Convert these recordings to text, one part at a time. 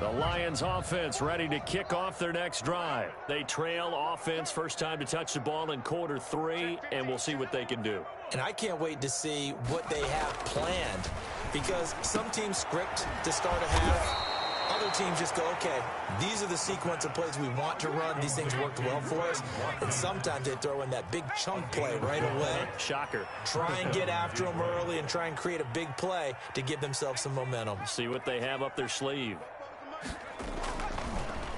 The Lions offense ready to kick off their next drive. They trail offense first time to touch the ball in quarter 3, and we'll see what they can do. And I can't wait to see what they have planned, because some teams script to start a half. Other teams just go, okay, these are the sequence of plays we want to run. These things worked well for us. And sometimes they throw in that big chunk play right away. Shocker. Try and get after them early and try and create a big play to give themselves some momentum. See what they have up their sleeve.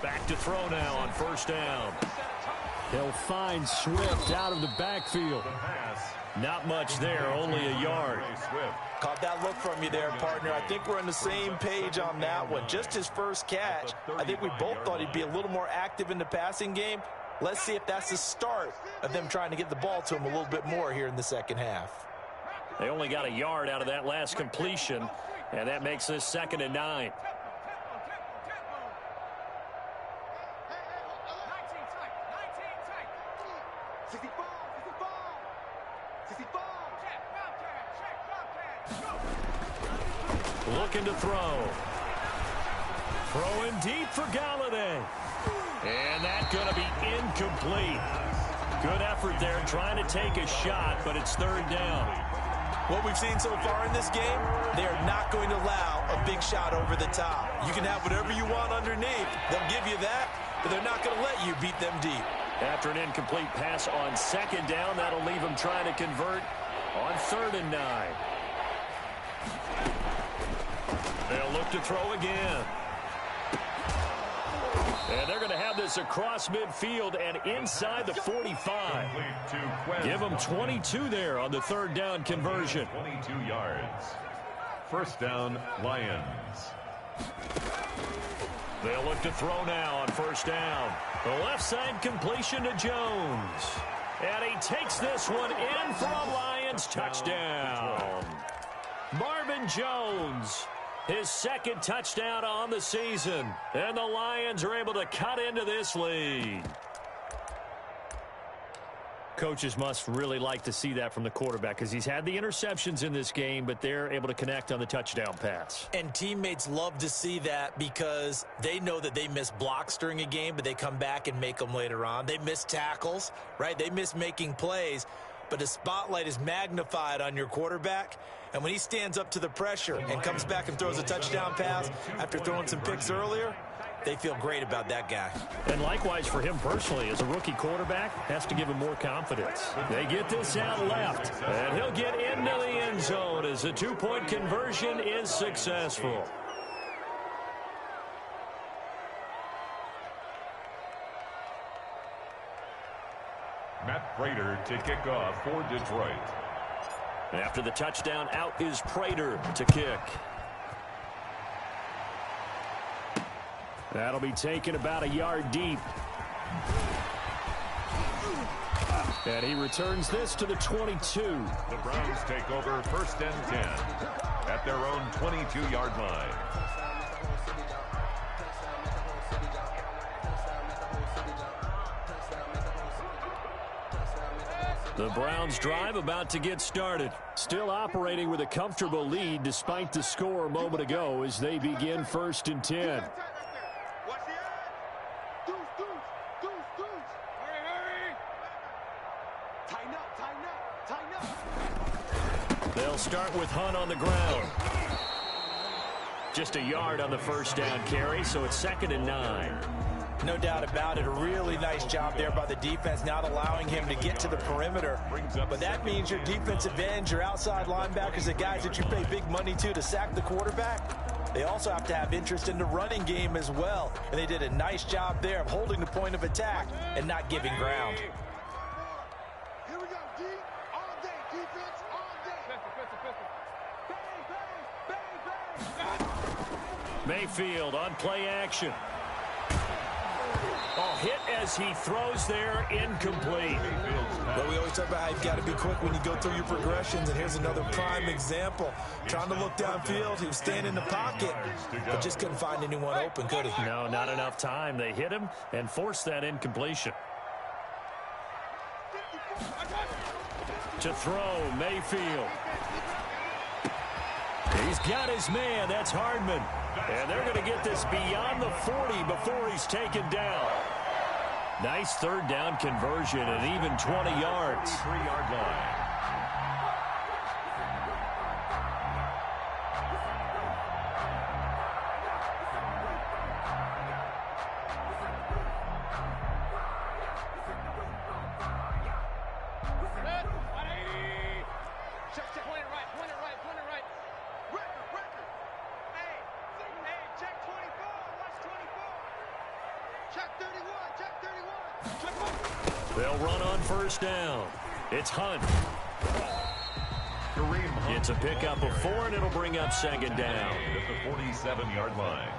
Back to throw now on first down. He'll find Swift out of the backfield. Not much there, only a yard. Caught that look from you there, partner. I think we're on the same page on that one. Just his first catch. I think we both thought he'd be a little more active in the passing game. Let's see if that's the start of them trying to get the ball to him a little bit more here in the second half. They only got a yard out of that last completion, and that makes this 2nd and 9. Looking to throw. Throwing deep for KYLIE. And that's going to be incomplete. Good effort there trying to take a shot, but it's 3rd down. What we've seen so far in this game, they are not going to allow a big shot over the top. You can have whatever you want underneath. They'll give you that, but they're not going to let you beat them deep. After an incomplete pass on 2nd down, that'll leave them trying to convert on 3rd and 9. They'll look to throw again. And they're going to have this across midfield and inside the 45. Give them 22 there on the 3rd down conversion. 22 yards. First down, Lions. They'll look to throw now on first down. The left side completion to Jones. And he takes this one in for a Lions touchdown. Marvin Jones, his 2nd touchdown on the season. And the Lions are able to cut into this lead. Coaches must really like to see that from the quarterback, because he's had the interceptions in this game, but they're able to connect on the touchdown pass. And teammates love to see that, because they know that they miss blocks during a game, but they come back and make them later on. They miss tackles, right? They miss making plays, but the spotlight is magnified on your quarterback. And when he stands up to the pressure and comes back and throws a touchdown pass after throwing some picks earlier, they feel great about that guy. And likewise for him personally, as a rookie quarterback, has to give him more confidence. They get this out left, and he'll get into the end zone as the 2-point conversion is successful. Matt Prater to kick off for Detroit. After the touchdown, out is Prater to kick. That'll be taken about a yard deep. And he returns this to the 22. The Browns take over 1st and 10 at their own 22-yard line. The Browns drive about to get started. Still operating with a comfortable lead despite the score a moment ago as they begin 1st and 10. They'll start with Hunt on the ground. Just a yard on the first down carry, so it's 2nd and 9. No doubt about it. A really nice job there by the defense, not allowing him to get to the perimeter. But that means your defensive ends, your outside linebackers, the guys that you pay big money to sack the quarterback, they also have to have interest in the running game as well. And they did a nice job there of holding the point of attack and not giving ground. Here we go, D. All day, defense, all day. Bang, bang, bang, bang. Mayfield on play action. Oh, hit as he throws there, incomplete. Well, we always talk about how you've got to be quick when you go through your progressions, and here's another prime example. Trying to look downfield, he was staying in the pocket, but just couldn't find anyone open, could he? No, not enough time. They hit him and forced that incompletion. To throw, Mayfield. He's got his man. That's Hardman. And they're going to get this beyond the 40 before he's taken down. Nice third down conversion and even 20 yards. 3-yard line. They'll run on first down. It's Hunt. It's a pickup of 4, and it'll bring up second down. At the 47-yard line.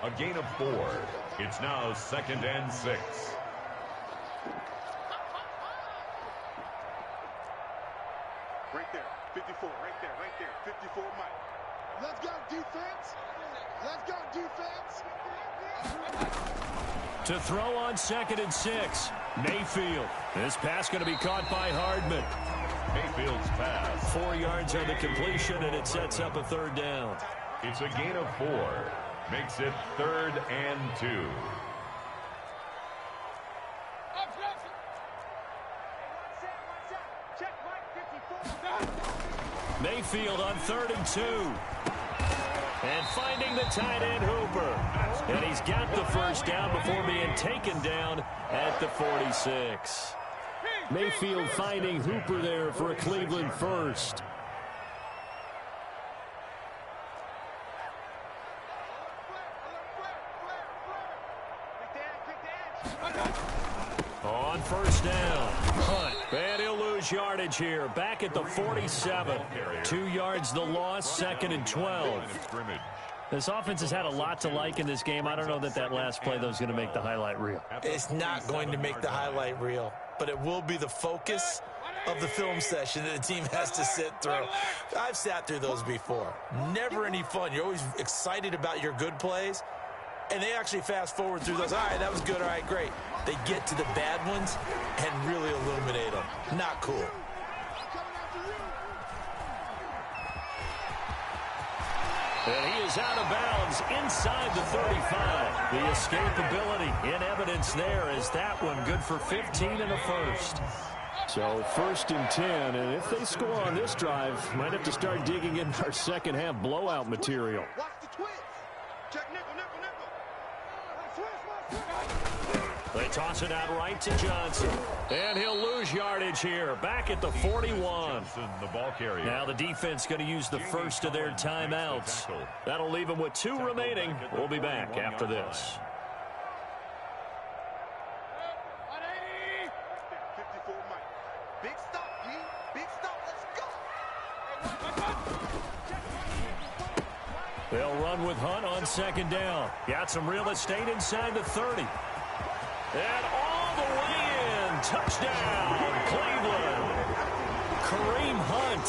A gain of 4. It's now 2nd and 6. Right there, 54, right there, 54, Mike. Let's go, defense. Let's go, defense. To throw on 2nd and 6. Mayfield. This pass going to be caught by Hardman. Mayfield's pass. 4 yards on the completion, and it sets up a third down. It's a gain of 4. Makes it 3rd and 2. Mayfield on 3rd and 2. And finding the tight end Hooper. And he's got the first down before being taken down at the 46. Mayfield finding Hooper there for a Cleveland first. On first down, Hunt. And he'll lose yardage here. Back at the 47. 2 yards the loss, 2nd and 12. This offense has had a lot to like in this game. I don't know that last play, though, is going to make the highlight reel. It's not going to make the highlight reel, but it will be the focus of the film session that the team has to sit through. I've sat through those before. Never any fun. You're always excited about your good plays, and they actually fast forward through those. All right, that was good. All right, great. They get to the bad ones and really illuminate them. Not cool. And he is out of bounds inside the 35. The escapability in evidence there is that one good for 15 and a first. So 1st and 10, and if they score on this drive, might have to start digging in our second half blowout material. Watch the twist. Check nickel, nickel, nickel. They toss it out right to Johnson. And he'll lose yardage here. Back at the 41. Johnson, the ball carrier. Now the defense going to use the first of their timeouts. That'll leave them with 2 remaining. We'll be back after this. 54, Mike. Big stop, D. Big stop. Let's go. They'll run with Hunt on 2nd down. Got some real estate inside the 30. And all the way in. Touchdown, Cleveland. Kareem Hunt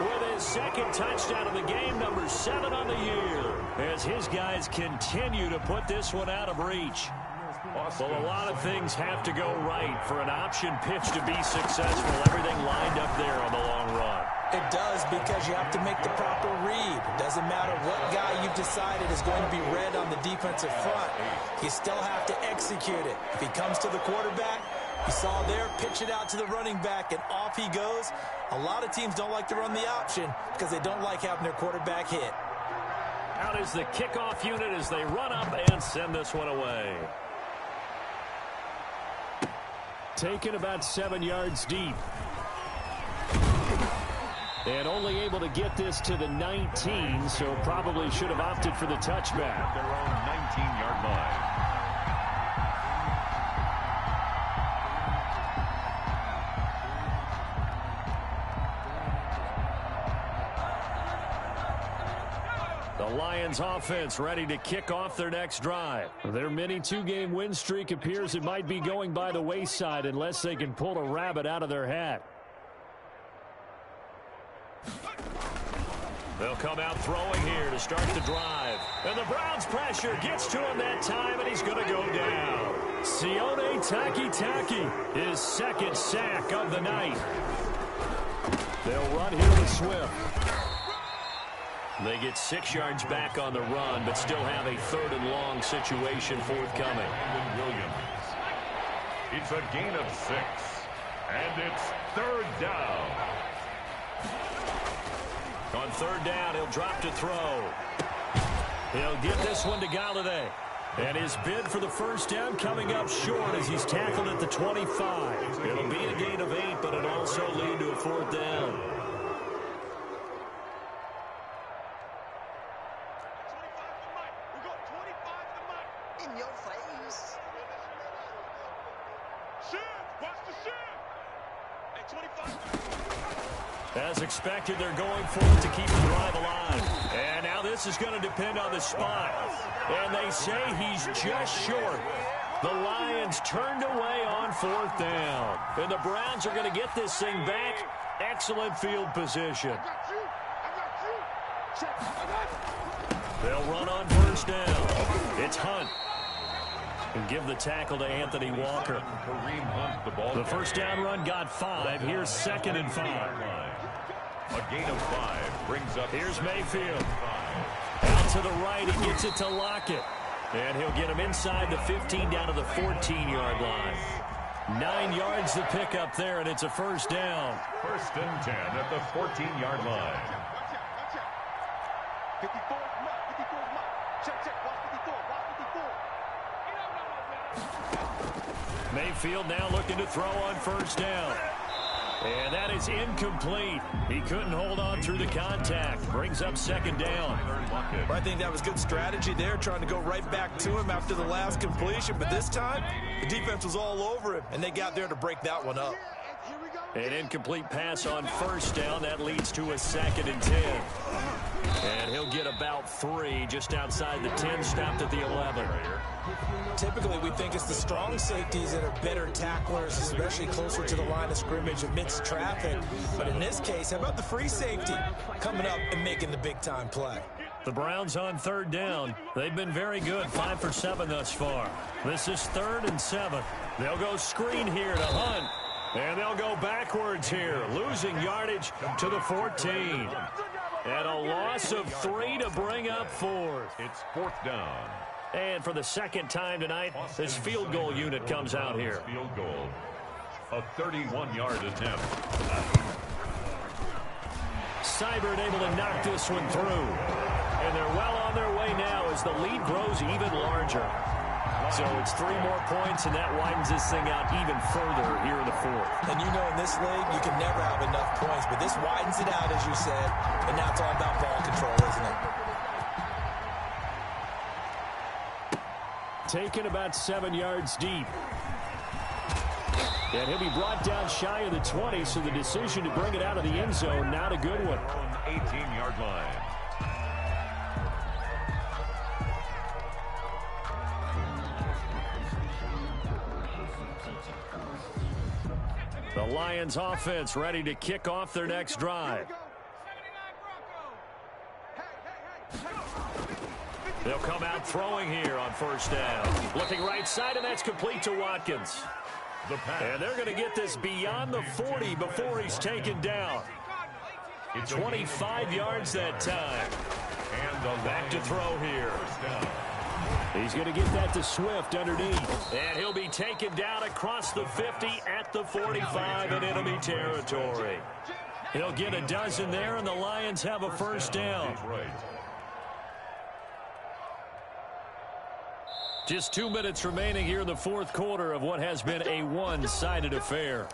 with his 2nd touchdown of the game, number 7 on the year, as his guys continue to put this one out of reach. Well, a lot of things have to go right for an option pitch to be successful. Everything lined up there on the long run. It does, because you have to make the proper read. It doesn't matter what guy you've decided is going to be read on the defensive front. You still have to execute it. If he comes to the quarterback, you saw there, pitch it out to the running back, and off he goes. A lot of teams don't like to run the option because they don't like having their quarterback hit. Out is the kickoff unit as they run up and send this one away. Taken about 7 yards deep. And only able to get this to the 19, so probably should have opted for the touchback. Their own 19-yard line. The Lions offense ready to kick off their next drive. Their mini 2-game win streak appears it might be going by the wayside unless they can pull a rabbit out of their hat. They'll come out throwing here to start the drive. And the Browns' pressure gets to him that time, and he's going to go down. Sione Takitaki, his 2nd sack of the night. They'll run here with Swift. They get 6 yards back on the run, but still have a 3rd and long situation forthcoming. Williams. It's a gain of 6, and it's 3rd down. On 3rd down, he'll drop to throw. He'll get this one to KYLIE. And his bid for the 1st down coming up short as he's tackled at the 25. It'll be a gain of 8, but it'll also lead to a 4th down. In your face. Watch the shin. At 25. As expected, they're going for it to keep the drive alive. And now this is going to depend on the spot. And they say he's just short. The Lions turned away on 4th down. And the Browns are going to get this thing back. Excellent field position. They'll run on 1st down. It's Hunt. And give the tackle to Anthony Walker. The 1st down run got 5. Here's 2nd and 5. A gain of 5 brings up. Here's Mayfield. Out to the right. He gets it to Lockett. And he'll get him inside the 15 down to the 14-yard line. 9 yards to pick up there, and it's a 1st down. 1st and 10 at the 14-yard line. 54 mark. 54 mark. Check. Watch 54. Watch 54. Mayfield now looking to throw on 1st down. And that is incomplete. He couldn't hold on through the contact. Brings up 2nd down. I think that was good strategy there, trying to go right back to him after the last completion. But this time, the defense was all over him, and they got there to break that one up. An incomplete pass on 1st down. That leads to a 2nd and 10. And he'll get about 3 just outside the 10, stopped at the 11. Typically, we think it's the strong safeties that are better tacklers, especially closer to the line of scrimmage amidst traffic. But in this case, how about the free safety coming up and making the big-time play? The Browns on 3rd down. They've been very good, 5 for 7 thus far. This is 3rd and 7. They'll go screen here to Hunt. And they'll go backwards here, losing yardage to the 14. And a loss of 3 to bring up 4th. It's 4th down. And for the 2nd time tonight, this field goal unit comes out here. Field goal. A 31-yard attempt. Seibert able to knock this one through. And they're well on their way now as the lead grows even larger. So it's 3 more points, and that widens this thing out even further here in the 4th. And you know, in this league, you can never have enough points, but this widens it out, as you said, and now it's all about ball control, isn't it? Taken about 7 yards deep. And he'll be brought down shy of the 20, so the decision to bring it out of the end zone, not a good one. 18-yard line. The Lions offense ready to kick off their next drive. They'll come out throwing here on 1st down. Looking right side, and that's complete to Watkins. And they're going to get this beyond the 40 before he's taken down. 25 yards that time. And back to throw here. He's going to get that to Swift underneath. And he'll be taken down across the 50 at the 45 in enemy territory. He'll get a dozen there, and the Lions have a 1st down. Just 2 minutes remaining here in the 4th quarter of what has been a one-sided affair.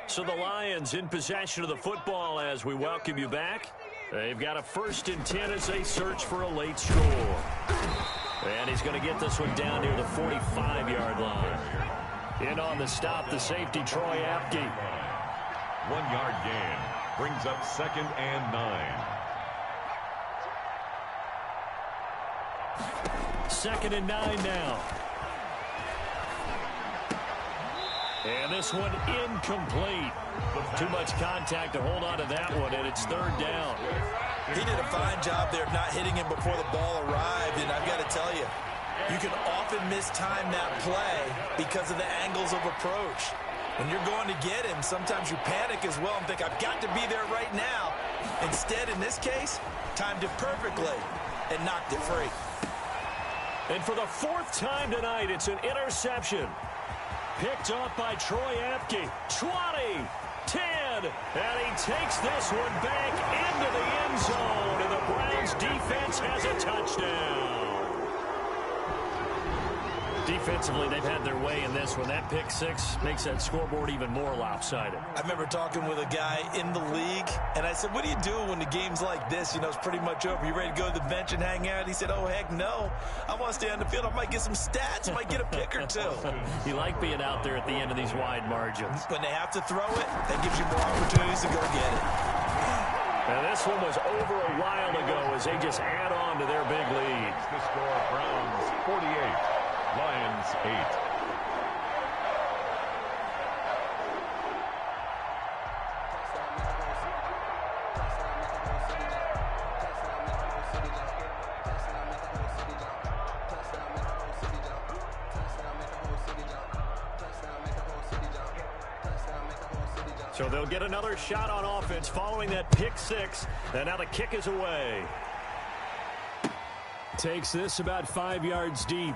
So the Lions in possession of the football as we welcome you back. They've got a 1st and 10 as they search for a late score. And he's going to get this one down near the 45-yard line. In on the stop, the safety, Troy Apke. 1-yard gain brings up 2nd and 9. 2nd and 9 now. And this one incomplete. Too much contact to hold on to that one, and it's 3rd down. He did a fine job there of not hitting him before the ball arrived, and I've got to tell you, you can often mistime that play because of the angles of approach. When you're going to get him, sometimes you panic as well and think, I've got to be there right now. Instead, in this case, timed it perfectly and knocked it free. And for the fourth time tonight, it's an interception. Picked up by Troy Apke. 20, 10, and he takes this one back into the end zone, and the Browns defense has a touchdown. Defensively, they've had their way in this one. That pick six makes that scoreboard even more lopsided. I remember talking with a guy in the league, and I said, what do you do when the game's like this? You know, it's pretty much over. You ready to go to the bench and hang out? He said, oh, heck no. I want to stay on the field. I might get some stats. I might get a pick or two. You like being out there at the end of these wide margins. When they have to throw it, that gives you more opportunities to go get it. And this one was over a while ago as they just add on to their big lead. The score, Browns 48. Lions 8. So they'll get another shot on offense following that pick six. And now the kick is away. Takes this about 5 yards deep.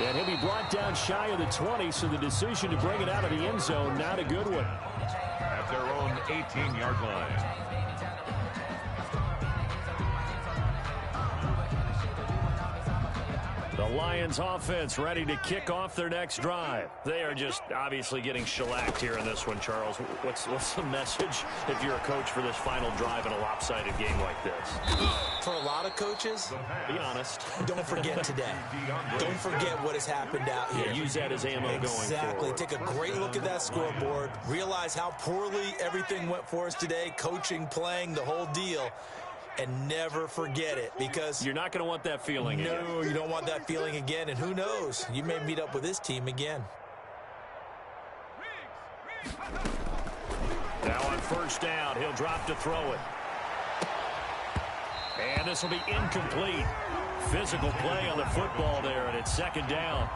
And he'll be brought down shy of the 20, so the decision to bring it out of the end zone, not a good one. At their own 18-yard line. The Lions offense ready to kick off their next drive. They are just obviously getting shellacked here in this one, Charles. What's the message if you're a coach for this final drive in a lopsided game like this? For a lot of coaches, be honest. Don't forget today. Don't forget what has happened out here. Yeah, use that as ammo going forward. Exactly. Take a great look at that scoreboard. Realize how poorly everything went for us today. Coaching, playing, the whole deal. And never forget it, because you're not going to want that feeling again. No, you don't want that feeling again. And who knows? You may meet up with this team again. Now on first down, he'll drop to throw it. And this will be incomplete. Physical play on the football there, and it's second down.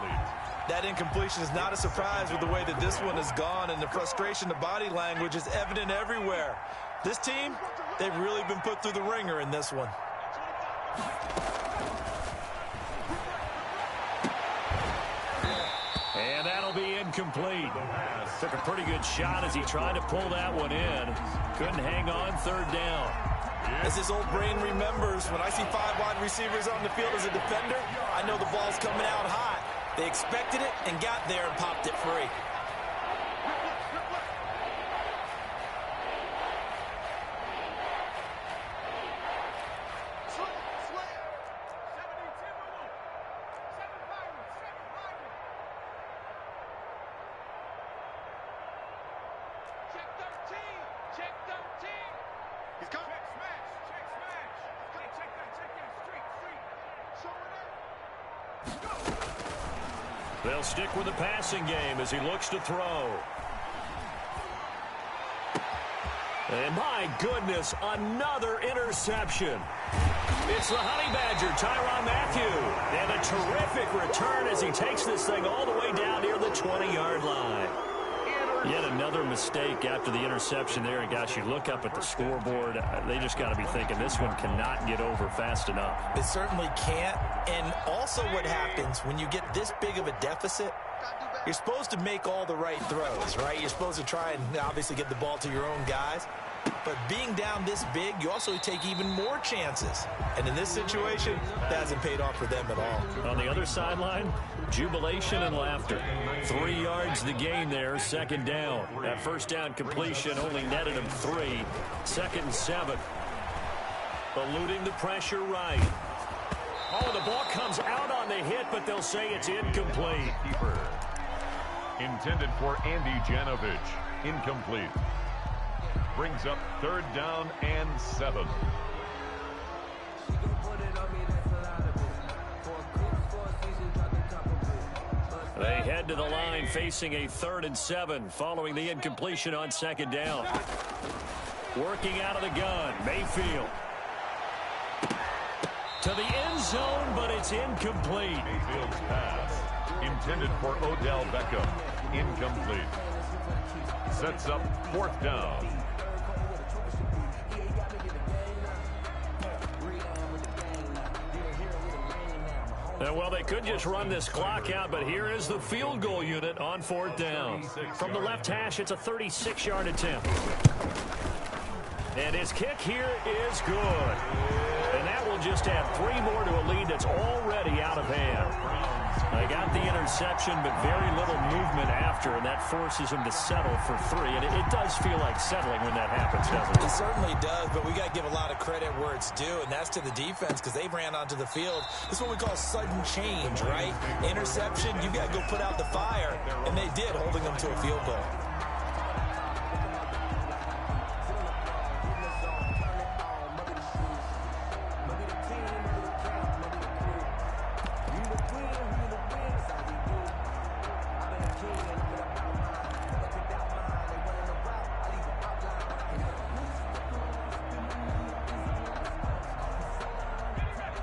That incompletion is not a surprise with the way that this one has gone, and the frustration, the body language is evident everywhere. This team, they've really been put through the ringer in this one. And that'll be incomplete. Took a pretty good shot as he tried to pull that one in. Couldn't hang on, third down. As this old brain remembers, when I see 5 wide receivers on the field as a defender, I know the ball's coming out hot. They expected it and got there and popped it free. They'll stick with the passing game as he looks to throw. And my goodness, another interception. It's the Honey Badger, Tyrann Mathieu. And a terrific return as he takes this thing all the way down near the 20-yard line. Yet another mistake after the interception there. And gosh, you look up at the scoreboard, they just got to be thinking this one cannot get over fast enough. It certainly can't. And also what happens when you get this big of a deficit, you're supposed to make all the right throws, right? You're supposed to try and obviously get the ball to your own guys. But being down this big, you also take even more chances. And in this situation, that hasn't paid off for them at all. On the other sideline, jubilation and laughter. 3 yards the gain there, second down. That first down completion only netted him 3. Second and 7. Eluding the pressure right. Oh, the ball comes out on the hit, but they'll say it's incomplete. Keeper. Intended for Andy Janovich. Incomplete. Brings up third down and 7. They head to the line facing a 3rd and 7 following the incompletion on second down. Working out of the gun, Mayfield. To the end zone, but it's incomplete. Mayfield's pass, intended for Odell Beckham, incomplete. Sets up 4th down. Well, they could just run this clock out, but here is the field goal unit on 4th down. From the left hash, it's a 36-yard attempt. And his kick here is good. And that will just add 3 more to a lead that's already out of hand. They got the interception, but very little movement after, and that forces him to settle for 3. And it does feel like settling when that happens, doesn't it? It certainly does, but we got to give a lot of credit where it's due, and that's to the defense because they ran onto the field. This is what we call sudden change, right? Interception, you got to go put out the fire, and they did, holding them to a field goal.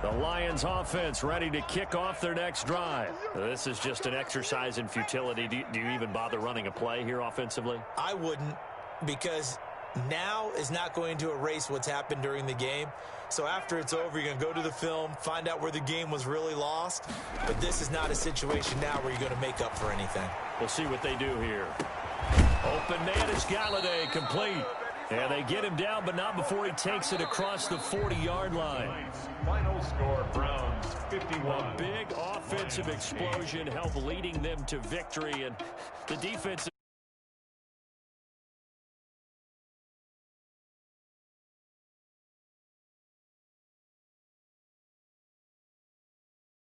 The Lions offense ready to kick off their next drive. This is just an exercise in futility. Do you even bother running a play here offensively? I wouldn't, because now is not going to erase what's happened during the game. So after it's over, you're going to go to the film, find out where the game was really lost. But this is not a situation now where you're going to make up for anything. We'll see what they do here. Open man is KYLIE, complete. And they get him down, but not before he takes it across the 40-yard line. Final score, Browns 51. A big offensive explosion helped leading them to victory, and the defense